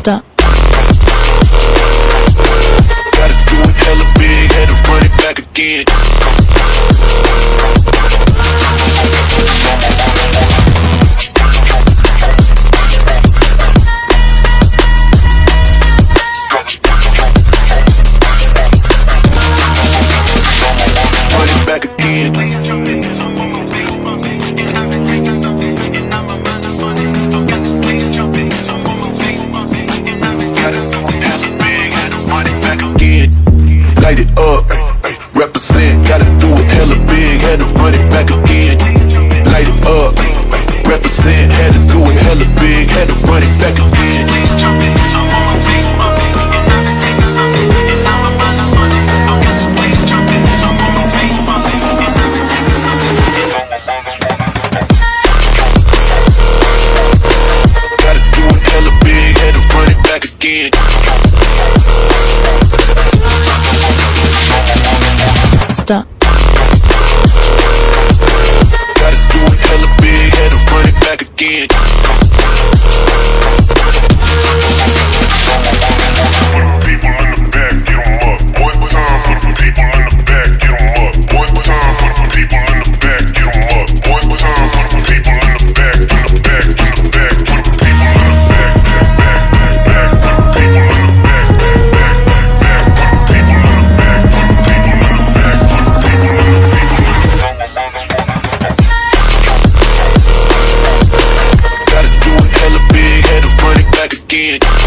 Stop. Gotta do it hella big, had to run it back again. Run it back again. Light it up, represent, gotta do it hella big, had to run it back again. Light it up, represent, had to do it hella big, had to run it back again. Gotta do it hella big, had to run it back again. Stop. Gotta do it hella big, had to run it back again. People in the back, get 'em up. One time for the people in the back, get 'em up. One time for the people in the back, get 'em up. One time for the people in the back, in the back, in the back. For the people in the back, back, back, back. For the people in the back, back, back, back. For the people in the back, for the people in the back, for the people in the Gotta do it hella big, had to run it back again.